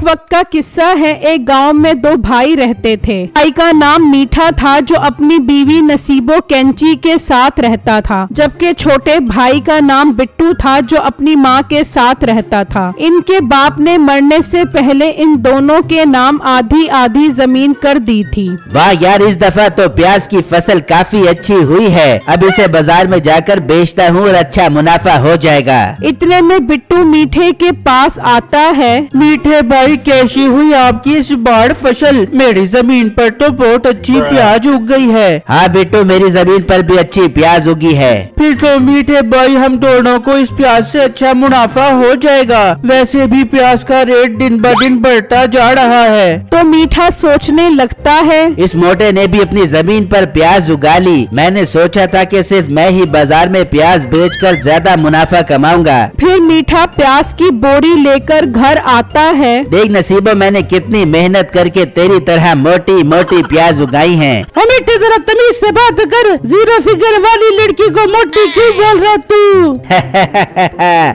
एक वक्त का किस्सा है। एक गांव में दो भाई रहते थे। भाई का नाम मीठा था जो अपनी बीवी नसीबो कैंची के साथ रहता था, जबकि छोटे भाई का नाम बिट्टू था जो अपनी माँ के साथ रहता था। इनके बाप ने मरने से पहले इन दोनों के नाम आधी आधी जमीन कर दी थी। वाह यार, इस दफा तो प्याज की फसल काफी अच्छी हुई है। अब इसे बाजार में जाकर बेचता हूँ और अच्छा मुनाफा हो जाएगा। इतने में बिट्टू मीठे के पास आता है। मीठे भाई, कैसी हुई आपकी इस बार फसल? मेरी जमीन पर तो बहुत अच्छी प्याज उग गई है। हाँ बिट्टू, मेरी जमीन पर भी अच्छी प्याज उगी है। फिर तो मीठे भाई हम दोनों को इस प्याज से अच्छा मुनाफा हो जाएगा। वैसे भी प्याज का रेट दिन ब दिन बढ़ता जा रहा है। तो मीठा सोचने लगता है, इस मोटे ने भी अपनी जमीन पर प्याज उगा ली। मैंने सोचा था कि सिर्फ मैं ही बाजार में प्याज बेचकर ज्यादा मुनाफा कमाऊंगा। फिर मीठा प्याज की बोरी लेकर घर आता है। देख नसीबो, मैंने कितनी मेहनत करके तेरी तरह मोटी मोटी प्याज उगाई हैं। मीठे जरा तमीज से बात कर, जीरो फिगर वाली लड़की को मोटी क्यों बोल रहा तू?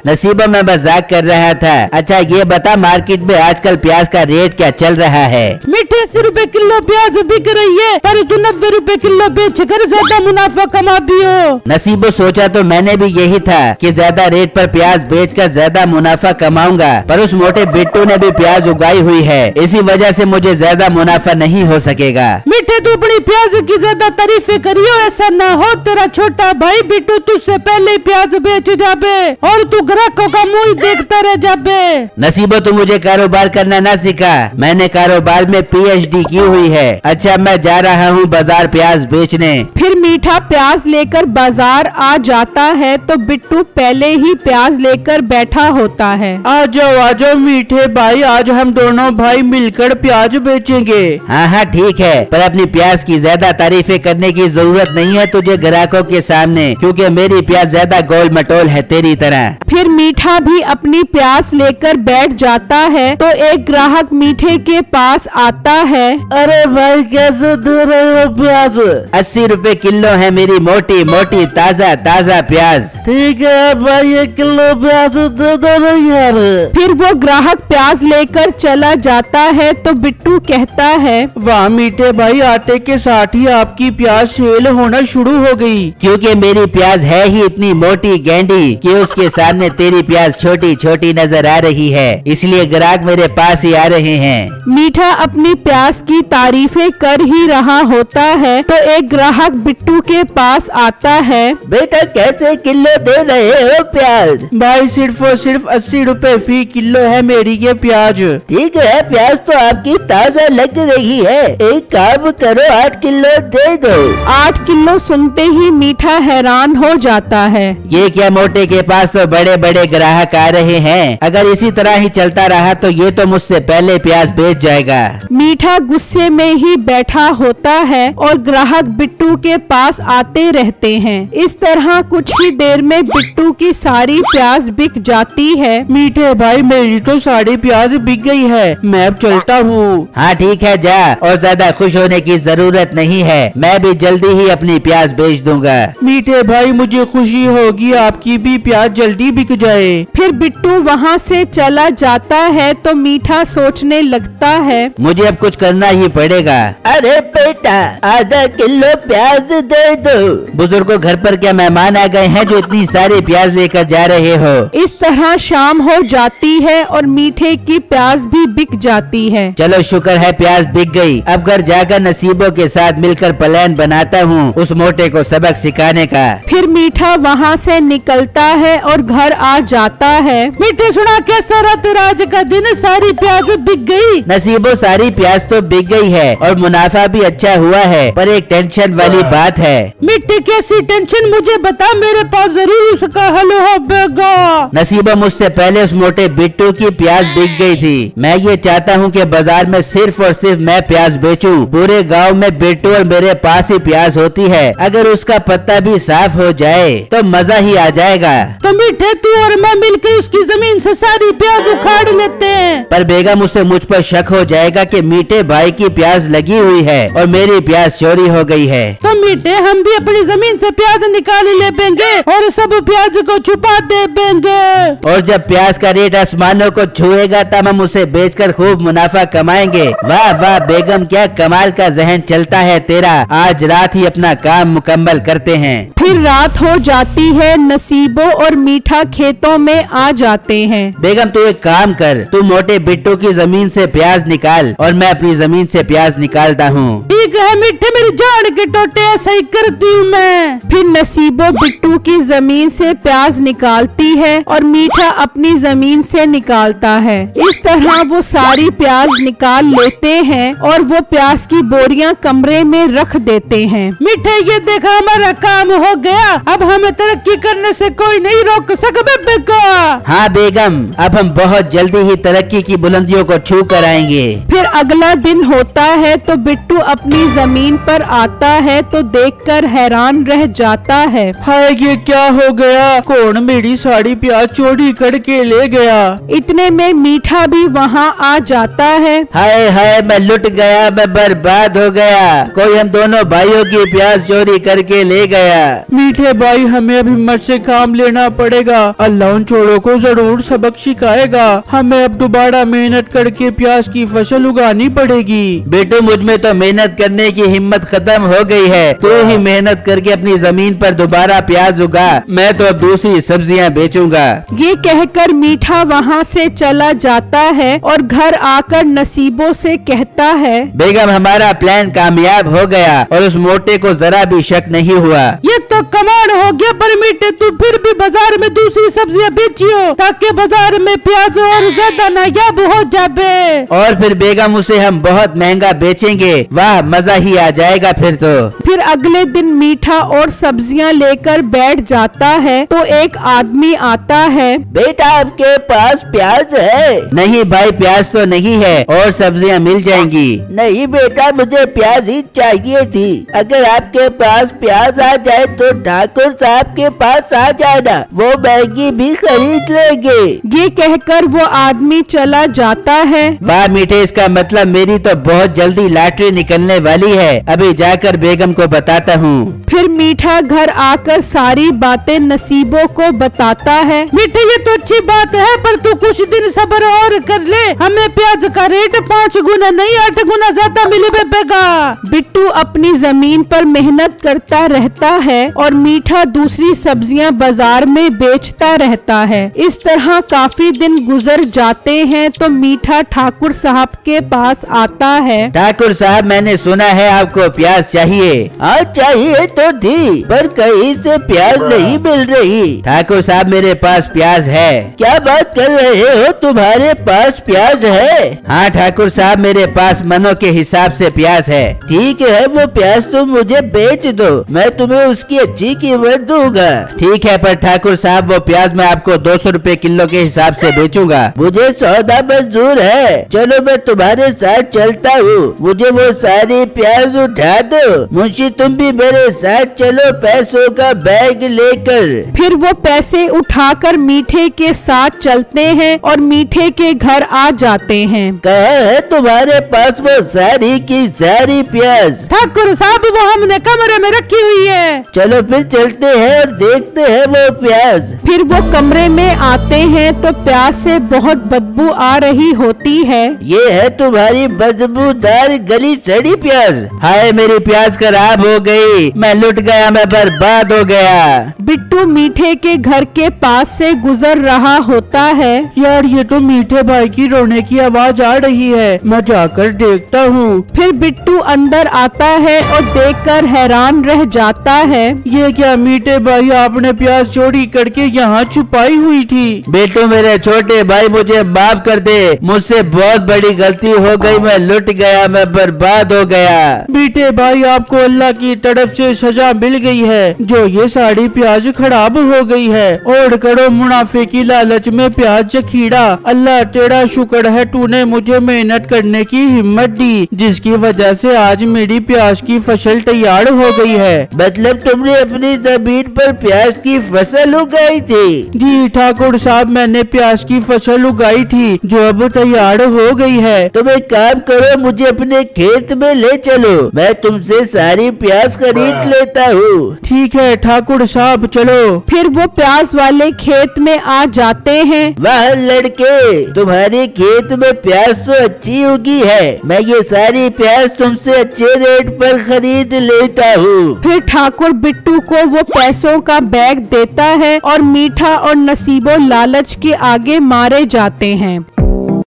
नसीबो, मैं मजाक कर रहा था। अच्छा ये बता, मार्केट में आजकल प्याज का रेट क्या चल रहा है? मीठे 80 रुपए किलो प्याज बिक रही है, पर तू 90 रुपए किलो बेच कर ज्यादा मुनाफा कमा भी हो। नसीबो, सोचा तो मैंने भी यही था कि ज्यादा रेट पर प्याज बेचकर ज्यादा मुनाफा कमाऊंगा, पर उस मोटे बिट्टू ने भी प्याज उगाई हुई है। इसी वजह से मुझे ज्यादा मुनाफा नहीं हो सकेगा। मीठे तू अपनी प्याज की ज्यादा तारीफें करियो, ऐसा ना हो तेरा छोटा भाई बिट्टू तुझसे पहले प्याज बेच जाबे और तू ग्राहकों का मुंह देखता रह जाबे। नसीबो, तू मुझे कारोबार करना ना सिखा। मैंने कारोबार में PhD की हुई है। अच्छा मैं जा रहा हूँ बाजार प्याज बेचने। फिर मीठा प्याज लेकर बाजार आ जाता है तो बिट्टू पहले ही प्याज लेकर बैठा होता है। आ जाओ मीठे भाई, आज हम दोनों भाई मिलकर प्याज बेचेंगे। हाँ हाँ ठीक है, पर अपनी प्याज की ज्यादा तारीफें करने की जरूरत नहीं है तुझे ग्राहकों के सामने, क्योंकि मेरी प्याज ज्यादा गोल मटोल है तेरी तरह। फिर मीठा भी अपनी प्याज लेकर बैठ जाता है तो एक ग्राहक मीठे के पास आता है। अरे भाई कैसे दे रहे हो प्याज? 80 रुपए किलो है मेरी मोटी मोटी ताजा ताजा प्याज। ठीक है भाई, 1 किलो प्याज दे दो ना यार। फिर वो ग्राहक प्याज लेकर चला जाता है तो बिट्टू कहता है, वाह मीठे भाई, आटे के साथ ही आपकी प्याज सेल होना शुरू हो गई। क्योंकि मेरी प्याज है ही इतनी मोटी गेंडी कि उसके सामने तेरी प्याज छोटी छोटी नजर आ रही है, इसलिए ग्राहक मेरे पास ही आ रहे हैं। मीठा अपनी प्याज की तारीफें कर ही रहा होता है तो एक ग्राहक बिट्टू के पास आता है। बेटा कैसे किलो दे रहे हो प्याज? भाई सिर्फ और सिर्फ 80 रुपए फी किलो है मेरी ये प्याज। ठीक है, प्याज तो आपकी ताजा लग रही है। एक काम करो, 8 किलो दे दो। 8 किलो सुनते ही मीठा हैरान हो जाता है। ये क्या, मोटे के पास तो बड़े बड़े ग्राहक आ रहे हैं। अगर इसी तरह ही चलता रहा तो ये तो मुझसे पहले प्याज बेच जाएगा। मीठा गुस्से में ही बैठा होता है और ग्राहक बिट्टू के पास आते रहते हैं। इस तरह कुछ ही देर में बिट्टू की सारी प्याज बिक जाती है। मीठे भाई मेरी तो सारी प्याज बिक गई है, मैं अब चलता हूँ। हाँ ठीक है, जा, और ज्यादा खुश होने की जरूरत नहीं है। मैं भी जल्दी ही अपनी प्याज बेच दूंगा। मीठे भाई मुझे खुशी होगी आपकी भी प्याज जल्दी बिक जाए। फिर बिट्टू वहाँ से चला जाता है तो मीठा सोचने लगता है, मुझे अब कुछ करना ही पड़ेगा। अरे बेटा, आधा किलो प्याज दे दो। बुजुर्गों, घर पर क्या मेहमान आ गए हैं जो इतनी सारी प्याज लेकर जा रहे हो? इस तरह शाम हो जाती है और मीठे की प्याज भी बिक जाती है। चलो शुक्र है प्याज बिक गई। अब घर जाकर नसीबों के साथ मिलकर प्लान बनाता हूँ उस मोटे को सबक सिखाने का। फिर मीठा वहाँ से निकलता है और घर आ जाता है। मीठे सुना कैसा रहा तेरा आज का दिन? सारी प्याज बिक गई। नसीबो, सारी प्याज तो बिक गई है और मुनाफा भी अच्छा हुआ है, पर एक टेंशन वाली बात है। मिट्टी कैसी टेंशन? मुझे बता, मेरे पास जरूर उसका हल होगा। नसीबो, मुझसे पहले उस मोटे बिट्टू की प्याज बिक गई थी। मैं ये चाहता हूँ कि बाजार में सिर्फ और सिर्फ मैं प्याज बेचूं, पूरे गांव में बिट्टू और मेरे पास ही प्याज होती है, अगर उसका पत्ता भी साफ हो जाए तो मजा ही आ जाएगा। तो मीठे तू और मैं मिलकर उसकी जमीन से सारी प्याज उखाड़ लेते हैं। पर बेगम उससे मुझ पर शक हो जाएगा कि मीठे भाई की प्याज लगी हुई है और मेरी प्याज चोरी हो गई है। तो मीठे हम भी अपनी जमीन से प्याज निकाल लेंगे और सब प्याज को छुपा देंगे। और जब प्याज का रेट आसमानों को छुएगा तब हम उसे बेचकर खूब मुनाफा कमाएंगे। वाह वाह बेगम, क्या कमाल का जहन चलता है तेरा। आज रात ही अपना काम मुकम्मल करते हैं। फिर रात हो जाती है। नसीबो और मीठा खेतों में आ जाते हैं। बेगम तू एक काम कर, तू मोटे बिट्टू की जमीन से प्याज निकाल और मैं अपनी जमीन से प्याज निकालता हूँ। ठीक है मीठे, मेरी जान के टोटे ऐसा ही करती हूँ मैं। फिर नसीबो बिट्टू की जमीन से प्याज निकालती है और मीठा अपनी जमीन से निकालता है। इस तरह वो सारी प्याज निकाल लेते हैं और वो प्याज की बोरियां कमरे में रख देते हैं। मीठे ये देखा, हमारा काम हो गया, अब हमें तरक्की करने से कोई नहीं रोक सकता बेका। हाँ बेगम, अब हम बहुत जल्दी ही तरक्की की बुलंदियों को छू कर आएंगे। फिर अगला दिन होता है तो बिट्टू अपनी जमीन पर आता है तो देखकर हैरान रह जाता है। हाय ये क्या हो गया, कौन मेरी साड़ी प्याज चोरी करके ले गया। इतने में मीठा भी वहाँ आ जाता है। हाय हाय मैं लुट गया, मैं बर्बाद हो गया, कोई हम दोनों भाइयों की प्याज चोरी करके ले गया। मीठे भाई हमें अब हिम्मत से काम लेना पड़ेगा, अल्लाह उन चोरों को जरूर सबक सिखाएगा। हमें अब दोबारा मेहनत करके प्याज की फसल उगानी पड़ेगी। बेटू मुझ में तो मेहनत करने की हिम्मत खत्म हो गई है, तू ही मेहनत करके अपनी जमीन पर दोबारा प्याज उगा, मैं तो अब दूसरी सब्जियां बेचूंगा। ये कहकर मीठा वहाँ से चला जाता है और घर आकर नसीबों से कहता है, बेगम हमारा प्लान कामयाब हो गया और उस मोटे को जरा भी शक नहीं हुआ। ये तो कमाल हो गया। पर मीठे तू फिर भी बाजार में दूसरी सब्जियां बेचियो ताकि बाजार में प्याज और ज्यादा नायाब हो जाए। और फिर बेगम उसे हम बहुत महंगा बेचेंगे, वाह मजा ही आ जाएगा फिर तो। फिर अगले दिन मीठा और सब्जियां लेकर बैठ जाता है तो एक आदमी आता है। बेटा आपके पास प्याज है? नहीं भाई प्याज तो नहीं है, और सब्जियां मिल जाएंगी। नहीं बेटा मुझे प्याज ही चाहिए थी, अगर आपके पास प्याज आ जाए तो ठाकुर साहब के पास आ जाना, वो महंगी भी खरीद लेंगे। ये कहकर वो आदमी चला जाता है। वाह मीठे, इसका मतलब मेरी तो बहुत जल्दी लॉटरी निकलने वाली है, अभी जाकर बेगम को बताता हूँ। फिर मीठा घर आकर सारी बातें नसीबों को बताता है। मीठे ये तो अच्छी बात है, पर तू कुछ दिन सब्र और कर ले, हमें प्याज का रेट 5 गुना नहीं 8 गुना ज्यादा मिलेगा। बिट्टू अपनी जमीन पर मेहनत करता रहता है और मीठा दूसरी सब्जियां बाजार में बेचता रहता है। इस तरह काफी दिन गुजर जाते हैं तो मीठा ठाकुर साहब के पास आता है। ठाकुर साहब मैंने सुना है आपको प्याज चाहिए। हाँ चाहिए तो थी, पर कहीं से प्याज नहीं मिल रही। ठाकुर साहब मेरे पास प्याज है। क्या बात कर रहे हो, तुम्हारे पास प्याज है? हाँ ठाकुर साहब मेरे पास मनों के हिसाब से प्याज है। ठीक है वो प्याज तुम मुझे बेच दो, मैं तुम्हें उसकी अच्छी कीमत दूंगा। ठीक है पर ठाकुर साहब वो प्याज मैं आपको 200 रुपए किलो के हिसाब से बेचूंगा। मुझे सौदा मंजूर है, चलो मैं तुम्हारे साथ चलता हूँ, मुझे वो सारी प्याज उठा दो। मुंशी तुम भी मेरे साथ चलो पैसों का बैग लेकर। फिर वो पैसे उठाकर मीठे के साथ चलते हैं और मीठे के घर आ जाते हैं। कहाँ है तुम्हारे पास वो सारी की सारी प्याज? ठाकुर साहब वो हमने कमरे में रखी हुई है। चलो फिर चलते हैं और देखते हैं वो प्याज। फिर वो कमरे में आते हैं तो प्याज से बहुत बदबू आ रही होती है। ये है तुम्हारी बदबूदार गली सड़ी प्याज। हाय मेरी प्याज खराब हो गई, मैं लुट गया, मैं बर्बाद हो गया। बिट्टू मीठे के घर के पास से गुजर रहा होता है। यार ये तो मीठे भाई की रोने की आवाज आ रही है, मैं जाकर देखता हूँ। फिर बिट्टू अंदर आता है और देखकर हैरान रह जाता है। ये क्या मीठे भाई, आपने प्याज चोरी करके यहाँ छुपाई हुई थी? बेटू मेरे छोटे भाई मुझे माफ कर दे, मुझसे बहुत बड़ी गलती हो गई, मैं लुट गया, मैं बर्बाद हो गया। मीठे भाई आपको अल्लाह की तरफ से सजा मिल गई है, जो ये सारी प्याज खराब हो गई है और करो मुनाफे की लालच में प्याज जखीड़ा। अल्लाह तेरा शुक्र है, तूने मुझे मेहनत करने की हिम्मत दी, जिसकी वजह वजह से आज मेरी प्याज की फसल तैयार हो गई है। मतलब तुमने अपनी जमीन पर प्याज की फसल उगाई थी? जी ठाकुर साहब, मैंने प्याज की फसल उगाई थी जो अब तैयार हो गई है। तुम एक काम करो, मुझे अपने खेत में ले चलो, मैं तुमसे सारी प्याज खरीद लेता हूँ। ठीक है ठाकुर साहब, चलो। फिर वो प्याज वाले खेत में आ जाते हैं। वाह लड़के, तुम्हारे खेत में प्याज तो अच्छी उगी है, मैं ये सारी प्याज तुमसे अच्छे रेट पर खरीद लेता हूँ। फिर ठाकुर बिट्टू को वो पैसों का बैग देता है और मीठा और नसीबो लालच के आगे मारे जाते हैं।